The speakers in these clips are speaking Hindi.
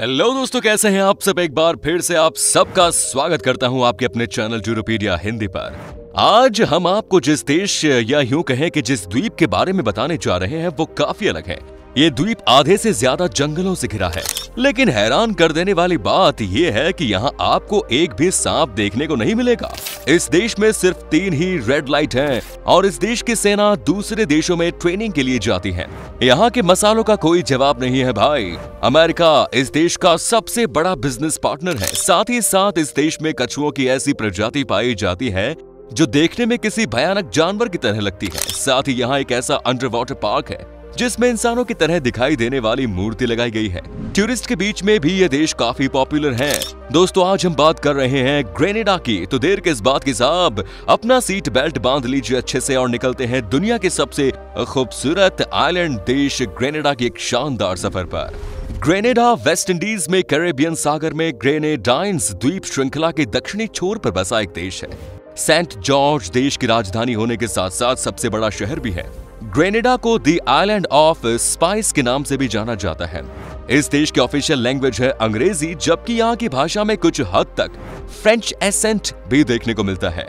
हेलो दोस्तों, कैसे हैं आप सब। एक बार फिर से आप सबका स्वागत करता हूं आपके अपने चैनल यूरोपीडिया हिंदी पर। आज हम आपको जिस देश या यूं कहें कि जिस द्वीप के बारे में बताने जा रहे हैं वो काफी अलग है। ये द्वीप आधे से ज्यादा जंगलों से घिरा है, लेकिन हैरान कर देने वाली बात ये है कि यहाँ आपको एक भी सांप देखने को नहीं मिलेगा। इस देश में सिर्फ 3 ही रेड लाइट हैं और इस देश की सेना दूसरे देशों में ट्रेनिंग के लिए जाती है। यहाँ के मसालों का कोई जवाब नहीं है भाई। अमेरिका इस देश का सबसे बड़ा बिजनेस पार्टनर है। साथ ही साथ इस देश में कछुओं की ऐसी प्रजाति पाई जाती है जो देखने में किसी भयानक जानवर की तरह लगती है। साथ ही यहाँ एक ऐसा अंडर वाटर पार्क है जिसमें इंसानों की तरह दिखाई देने वाली मूर्ति लगाई गई है। टूरिस्ट के बीच में भी ये देश काफी पॉपुलर है। दोस्तों, आज हम बात कर रहे हैं ग्रेनेडा की। तो देर किस बात की साहब, अपना सीट बेल्ट बांध लीजिए अच्छे से और निकलते हैं दुनिया के सबसे खूबसूरत आइलैंड देश ग्रेनेडा की एक शानदार सफर पर। ग्रेनेडा वेस्ट इंडीज में कैरेबियन सागर में ग्रेनेडाइंस द्वीप श्रृंखला के दक्षिणी छोर पर बसा एक देश है। सेंट जॉर्ज देश की राजधानी होने के साथ साथ सबसे बड़ा शहर भी है। ग्रेनेडा को द आइलैंड ऑफ स्पाइस के नाम से भी जाना जाता है। इस देश की ऑफिशियल लैंग्वेज है अंग्रेजी, जबकि यहाँ की भाषा में कुछ हद तक फ्रेंच एसेंट भी देखने को मिलता है।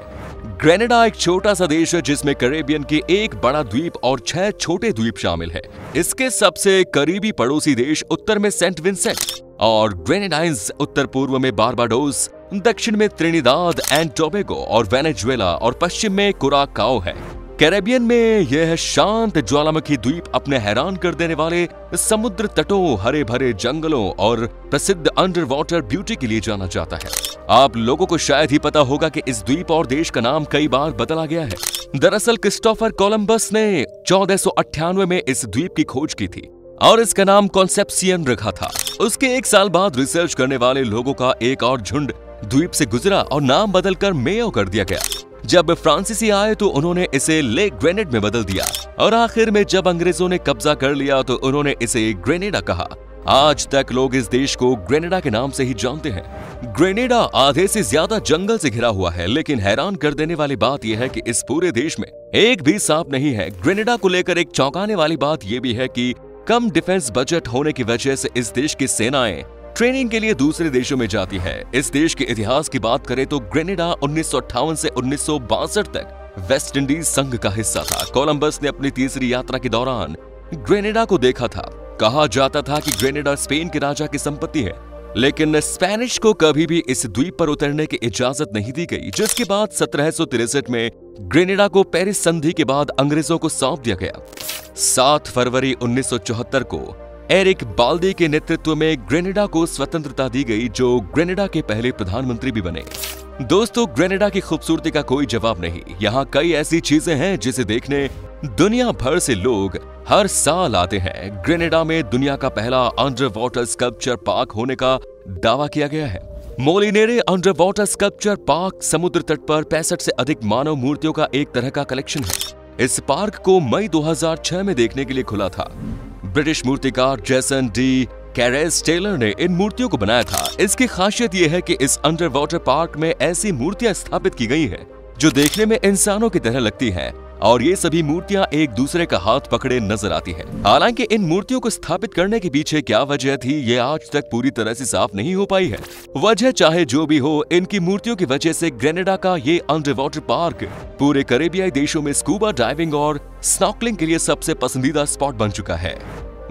ग्रेनेडा एक छोटा सा देश है जिसमें कैरेबियन के एक बड़ा द्वीप और 6 छोटे द्वीप शामिल है। इसके सबसे करीबी पड़ोसी देश उत्तर में सेंट विंसेंट और ग्रेनेडाइंस, उत्तर पूर्व में बारबाडोस, दक्षिण में त्रिनिदाद एंड टोबैगो और वेनेजुएला और पश्चिम में कुराकाओ है। कैरेबियन में यह शांत ज्वालामुखी द्वीप अपने हैरान कर देने वाले समुद्र तटों, हरे भरे जंगलों और प्रसिद्ध अंडर वाटर ब्यूटी के लिए जाना जाता है। आप लोगों को शायद ही पता होगा कि इस द्वीप और देश का नाम कई बार बदला गया है। दरअसल क्रिस्टोफर कोलंबस ने 1498 में इस द्वीप की खोज की थी और इसका नाम कॉन्सेप्सियन रखा था। उसके 1 साल बाद रिसर्च करने वाले लोगों का एक और झुंड द्वीप से गुजरा और नाम बदलकर मेयो कर दिया गया। जब फ्रांसीसी आए तो उन्होंने इसे लेक ग्रेनेड में बदल दिया और आखिर में जब अंग्रेजों ने कब्जा कर लिया तो उन्होंने इसे ग्रेनेडा कहा। आज तक लोग इस देश को ग्रेनेडा के नाम से ही जानते हैं। ग्रेनेडा आधे से ज्यादा जंगल से घिरा हुआ है, लेकिन हैरान कर देने वाली बात यह है कि इस पूरे देश में एक भी सांप नहीं है। ग्रेनेडा को लेकर एक चौंकाने वाली बात यह भी है कि कम डिफेंस बजट होने की वजह से इस देश की सेनाएं ट्रेनिंग के लिए दूसरे देशों में जाती है। इस देश के इतिहास की बात करें तो ग्रेनेडा 1958 से 1962 तक वेस्ट इंडीज संघ का हिस्सा था। कोलंबस ने अपनी तीसरी यात्रा के दौरान ग्रेनेडा को देखा था। कहा जाता था कि ग्रेनेडा स्पेन के राजा की संपत्ति है, लेकिन स्पेनिश को कभी भी इस द्वीप पर उतरने की इजाजत नहीं दी गई, जिसके बाद 1763 में ग्रेनेडा को पेरिस संधि के बाद अंग्रेजों को सौंप दिया गया। 7 फरवरी 1974 को एरिक बाल्दी के नेतृत्व में ग्रेनेडा को स्वतंत्रता दी गई, जो ग्रेनेडा के पहले प्रधानमंत्री भी बने। दोस्तों, ग्रेनेडा की खूबसूरती का कोई जवाब नहीं। यहाँ कई ऐसी चीजें हैं जिसे देखने दुनिया भर से लोग हर साल आते हैं। ग्रेनेडा में दुनिया का पहला अंडर वाटर स्कल्पचर पार्क होने का दावा किया गया है। मोलिनेरे अंडर वाटर स्कल्पचर पार्क समुद्र तट पर 65 से अधिक मानव मूर्तियों का एक तरह का कलेक्शन है। इस पार्क को मई 2006 में देखने के लिए खुला था। ब्रिटिश मूर्तिकार जेसन डी कैरेस टेलर ने इन मूर्तियों को बनाया था। इसकी खासियत यह है कि इस अंडर वाटर पार्क में ऐसी मूर्तियां स्थापित की गई हैं जो देखने में इंसानों की तरह लगती हैं और ये सभी मूर्तियां एक दूसरे का हाथ पकड़े नजर आती हैं। हालांकि इन मूर्तियों को स्थापित करने के पीछे क्या वजह थी, ये आज तक पूरी तरह से साफ नहीं हो पाई है। वजह चाहे जो भी हो, इनकी मूर्तियों की वजह से ग्रेनेडा का ये अंडर वाटर पार्क पूरे कैरेबियाई देशों में स्कूबा डाइविंग और स्नॉर्कलिंग के लिए सबसे पसंदीदा स्पॉट बन चुका है।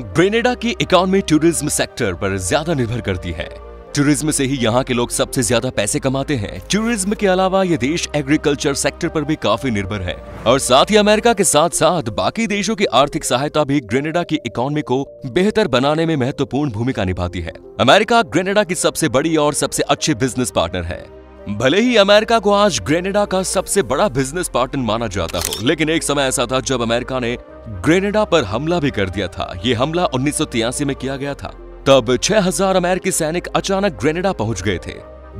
ग्रेनेडा की इकोनॉमी टूरिज्म सेक्टर पर ज्यादा निर्भर करती है। टूरिज्म से ही यहाँ के लोग सबसे ज्यादा पैसे कमाते हैं। टूरिज्म के अलावा ये देश एग्रीकल्चर सेक्टर पर भी काफी निर्भर है और साथ ही अमेरिका के साथ साथ बाकी देशों की आर्थिक सहायता भी ग्रेनेडा की इकोनॉमी को बेहतर बनाने में महत्वपूर्ण भूमिका निभाती है। अमेरिका ग्रेनेडा की सबसे बड़ी और सबसे अच्छी बिजनेस पार्टनर है। भले ही अमेरिका को आज ग्रेनेडा का सबसे बड़ा बिजनेस पार्टनर माना जाता हो, लेकिन एक समय ऐसा था जब अमेरिका ने ग्रेनेडा पर हमला भी कर दिया था। ये हमला 1983 में किया गया था। तब 6000 अमेरिकी सैनिक अचानक ग्रेनेडा पहुंच गए थे।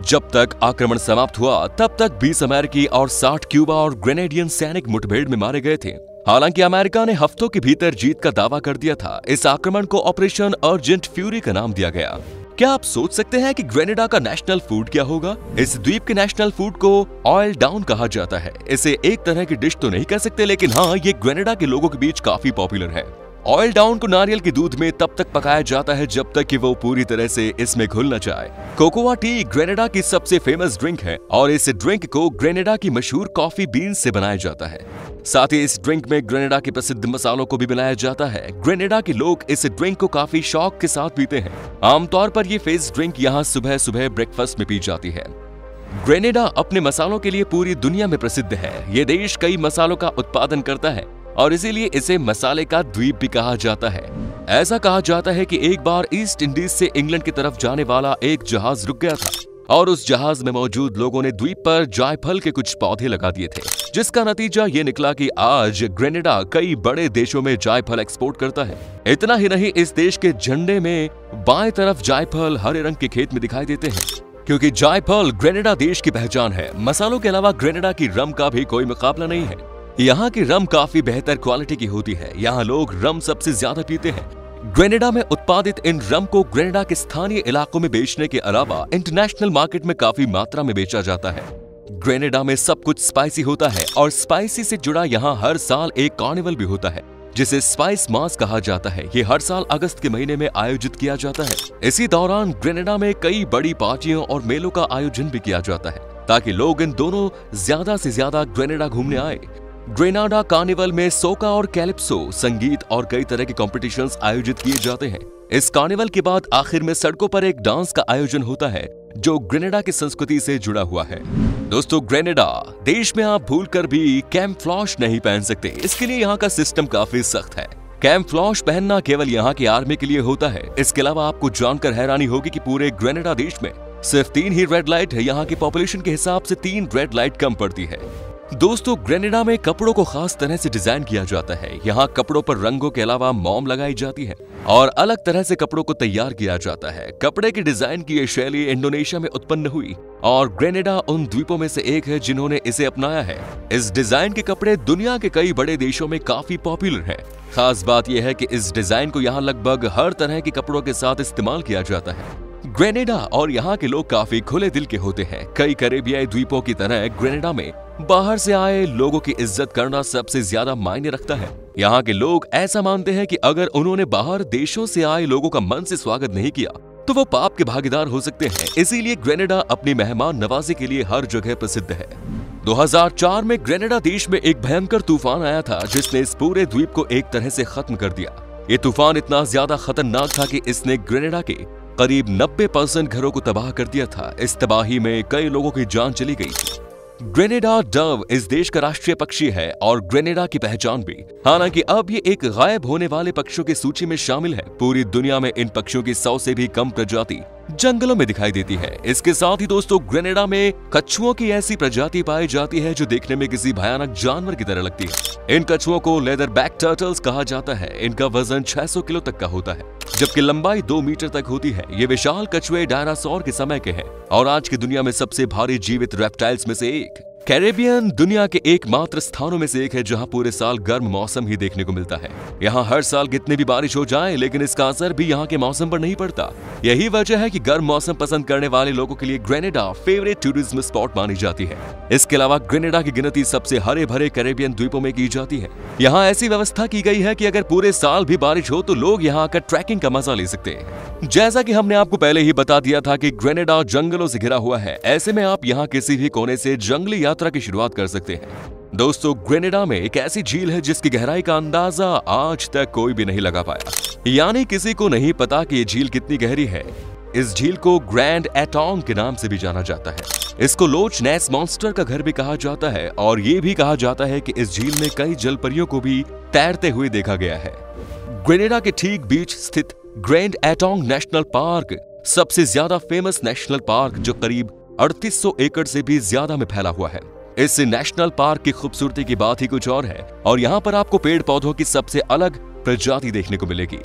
जब तक आक्रमण समाप्त हुआ तब तक 20 अमेरिकी और 60 क्यूबा और ग्रेनेडियन सैनिक मुठभेड़ में मारे गए थे। हालांकि अमेरिका ने हफ्तों के भीतर जीत का दावा कर दिया था। इस आक्रमण को ऑपरेशन अर्जेंट फ्यूरी का नाम दिया गया। क्या आप सोच सकते हैं कि ग्रेनेडा का नेशनल फूड क्या होगा? इस द्वीप के नेशनल फूड को ऑयल डाउन कहा जाता है। इसे एक तरह की डिश तो नहीं कह सकते, लेकिन हाँ, ये ग्रेनेडा के लोगों के बीच काफी पॉपुलर है। ऑयल डाउन को नारियल के दूध में तब तक पकाया जाता है जब तक कि वो पूरी तरह से इसमें घुल न जाए। कोकोआ टी ग्रेनेडा की सबसे फेमस ड्रिंक है और इस ड्रिंक को ग्रेनेडा की मशहूर कॉफी बीन्स से बनाया जाता है। साथ ही इस ड्रिंक में ग्रेनेडा के प्रसिद्ध मसालों को भी मिलाया जाता है। ग्रेनेडा के लोग इस ड्रिंक को काफी शौक के साथ पीते हैं। आमतौर पर ये फेस ड्रिंक यहाँ सुबह सुबह ब्रेकफास्ट में पी जाती है। ग्रेनेडा अपने मसालों के लिए पूरी दुनिया में प्रसिद्ध है। ये देश कई मसालों का उत्पादन करता है और इसीलिए इसे मसाले का द्वीप भी कहा जाता है। ऐसा कहा जाता है कि एक बार ईस्ट इंडीज से इंग्लैंड की तरफ जाने वाला एक जहाज रुक गया था और उस जहाज में मौजूद लोगों ने द्वीप पर जायफल के कुछ पौधे लगा दिए थे, जिसका नतीजा ये निकला कि आज ग्रेनेडा कई बड़े देशों में जायफल एक्सपोर्ट करता है। इतना ही नहीं, इस देश के झंडे में बाएं तरफ जायफल हरे रंग के खेत में दिखाई देते हैं, क्योंकि जायफल ग्रेनेडा देश की पहचान है। मसालों के अलावा ग्रेनेडा की रम का भी कोई मुकाबला नहीं है। यहाँ की रम काफी बेहतर क्वालिटी की होती है। यहाँ लोग रम सबसे ज्यादा पीते हैं। ग्रेनेडा में उत्पादित इन रम को ग्रेनेडा के स्थानीय इलाकों में बेचने के अलावा इंटरनेशनल मार्केट में काफी मात्रा में बेचा जाता है। ग्रेनेडा में सब कुछ स्पाइसी होता है और स्पाइसी से जुड़ा यहाँ हर साल एक कार्निवल भी होता है, जिसे स्पाइस मास कहा जाता है। ये हर साल अगस्त के महीने में आयोजित किया जाता है। इसी दौरान ग्रेनेडा में कई बड़ी पार्टियों और मेलों का आयोजन भी किया जाता है ताकि लोग इन दोनों ज्यादा से ज्यादा ग्रेनेडा घूमने आए। ग्रेनाडा कार्निवल में सोका और कैलिप्सो संगीत और कई तरह के कॉम्पिटिशन्स आयोजित किए जाते हैं। इस कार्निवल के बाद आखिर में सड़कों पर एक डांस का आयोजन होता है जो ग्रेनेडा की संस्कृति से जुड़ा हुआ है। दोस्तों, ग्रेनेडा देश में आप भूलकर भी कैमफ्लॉश नहीं पहन सकते। इसके लिए यहाँ का सिस्टम काफी सख्त है। कैमफ्लॉश पहनना केवल यहाँ की आर्मी के लिए होता है। इसके अलावा आपको जानकर हैरानी होगी कि पूरे ग्रेनेडा देश में सिर्फ 3 ही रेड लाइट है। यहाँ की पॉपुलेशन के हिसाब से 3 रेड लाइट कम पड़ती है। दोस्तों, ग्रेनेडा में कपड़ों को खास तरह से डिजाइन किया जाता है। यहाँ कपड़ों पर रंगों के अलावा मोम लगाई जाती है और अलग तरह से कपड़ों को तैयार किया जाता है। कपड़े के डिजाइन की ये शैली इंडोनेशिया में उत्पन्न हुई और ग्रेनेडा उन द्वीपों में से एक है जिन्होंने इसे अपनाया है। इस डिजाइन के कपड़े दुनिया के कई बड़े देशों में काफी पॉपुलर हैं। खास बात यह है कि इस डिजाइन को यहाँ लगभग हर तरह के कपड़ों के साथ इस्तेमाल किया जाता है। ग्रेनेडा और यहाँ के लोग काफी खुले दिल के होते हैं। कई कैरेबियाई द्वीपों की तरह ग्रेनेडा में बाहर से आए लोगों की इज्जत करना सबसे ज्यादा मायने रखता है। यहाँ के लोग ऐसा मानते हैं कि अगर उन्होंने बाहर देशों से आए लोगों का मन से स्वागत नहीं किया तो वो पाप के भागीदार हो सकते हैं। इसीलिए ग्रेनेडा अपनी मेहमान नवाजी के लिए हर जगह प्रसिद्ध है। 2004 में ग्रेनेडा देश में एक भयंकर तूफान आया था जिसने इस पूरे द्वीप को एक तरह से खत्म कर दिया। ये तूफान इतना ज्यादा खतरनाक था कि इसने ग्रेनेडा के करीब 90% घरों को तबाह कर दिया था। इस तबाही में कई लोगों की जान चली गई थी। ग्रेनेडा डव इस देश का राष्ट्रीय पक्षी है और ग्रेनेडा की पहचान भी। हालांकि अब ये एक गायब होने वाले पक्षियों की सूची में शामिल है। पूरी दुनिया में इन पक्षियों की 100 से भी कम प्रजाति जंगलों में दिखाई देती है। इसके साथ ही दोस्तों, ग्रेनेडा में कछुओं की ऐसी प्रजाति पाई जाती है जो देखने में किसी भयानक जानवर की तरह लगती है। इन कछुओं को लेदर बैक टर्टल्स कहा जाता है। इनका वजन 600 किलो तक का होता है जबकि लंबाई 2 मीटर तक होती है। ये विशाल कछुए डायनासोर के समय के हैं और आज की दुनिया में सबसे भारी जीवित रेप्टाइल्स में से एक। कैरेबियन दुनिया के एकमात्र स्थानों में से एक है जहां पूरे साल गर्म मौसम ही देखने को मिलता है। यहाँ हर साल कितनी भी बारिश हो जाए लेकिन इसका असर भी यहाँ के मौसम पर नहीं पड़ता। यही वजह है कि गर्म मौसम पसंद करने वाले लोगों के लिए ग्रेनेडा फेवरेट टूरिज्म स्पॉट मानी जाती है। इसके अलावा ग्रेनेडा की गिनती सबसे हरे भरे कैरेबियन द्वीपों में की जाती है। यहाँ ऐसी व्यवस्था की गई है कि अगर पूरे साल भी बारिश हो तो लोग यहाँ आकर ट्रैकिंग का मजा ले सकते हैं। जैसा कि हमने आपको पहले ही बता दिया था कि ग्रेनेडा जंगलों से घिरा हुआ है। ऐसे में आप यहाँ किसी भी कोने से जंगली यात्रा की शुरुआत कर सकते हैं। दोस्तों, ग्रेनेडा में एक ऐसी झील है जिसकी गहराई का अंदाजा आज तक कोई भी नहीं लगा पाया। यानी किसी को नहीं पता कि ये झील कितनी गहरी है। इस झील को ग्रैंड एटोंग के नाम से भी जाना जाता है। इसको लोच नेस मॉन्स्टर का घर भी कहा जाता है और ये भी कहा जाता है कि इस झील में कई जलपरियों को भी तैरते हुए देखा गया है। ग्रेनेडा के ठीक बीच स्थित ग्रैंड एटोंग नेशनल पार्क सबसे ज्यादा फेमस नेशनल पार्क जो करीब 3800 एकड़ से भी ज्यादा में फैला हुआ है। इस नेशनल पार्क की खूबसूरती की बात ही कुछ और है और यहाँ पर आपको पेड़ पौधों की सबसे अलग प्रजाति देखने को मिलेगी।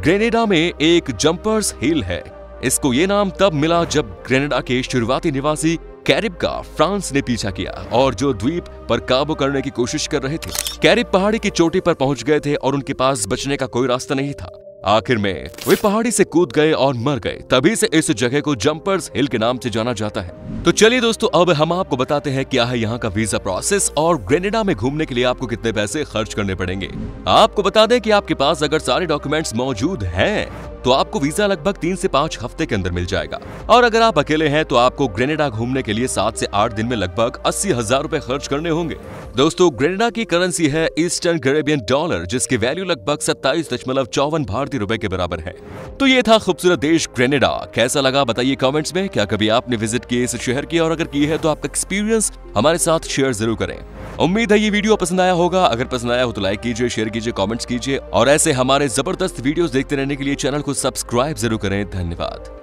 ग्रेनेडा में एक जंपर्स हिल है। इसको ये नाम तब मिला जब ग्रेनेडा के शुरुआती निवासी कैरिब का फ्रांस ने पीछा किया और जो द्वीप पर काबू करने की कोशिश कर रहे थे। कैरिब पहाड़ी की चोटी पर पहुंच गए थे और उनके पास बचने का कोई रास्ता नहीं था। आखिर में वे पहाड़ी से कूद गए और मर गए। तभी से इस जगह को जंपर्स हिल के नाम से जाना जाता है। तो चलिए दोस्तों, अब हम आपको बताते हैं क्या है यहाँ का वीजा प्रोसेस और ग्रेनेडा में घूमने के लिए आपको कितने पैसे खर्च करने पड़ेंगे। आपको बता दें कि आपके पास अगर सारे डॉक्यूमेंट्स मौजूद हैं तो आपको वीजा लगभग 3 से 5 हफ्ते के अंदर मिल जाएगा। और अगर आप अकेले हैं तो आपको ग्रेनेडा घूमने के लिए 7 से 8 दिन में लगभग 80,000 रुपए खर्च करने होंगे। दोस्तों, ग्रेनेडा की करेंसी है ईस्टर्न कैरेबियन डॉलर, जिसकी वैल्यू लगभग 27.54 भारतीय रुपए के बराबर है। तो ये था खूबसूरत देश ग्रेनेडा। कैसा लगा बताइए कमेंट्स में। क्या कभी आपने विजिट किए इस शहर की, और अगर की है तो आपका एक्सपीरियंस हमारे साथ शेयर जरूर करें। उम्मीद है ये वीडियो पसंद आया होगा। अगर पसंद आया हो तो लाइक कीजिए, शेयर कीजिए, कमेंट्स कीजिए और ऐसे हमारे जबरदस्त वीडियोस देखते रहने के लिए चैनल को सब्सक्राइब जरूर करें। धन्यवाद।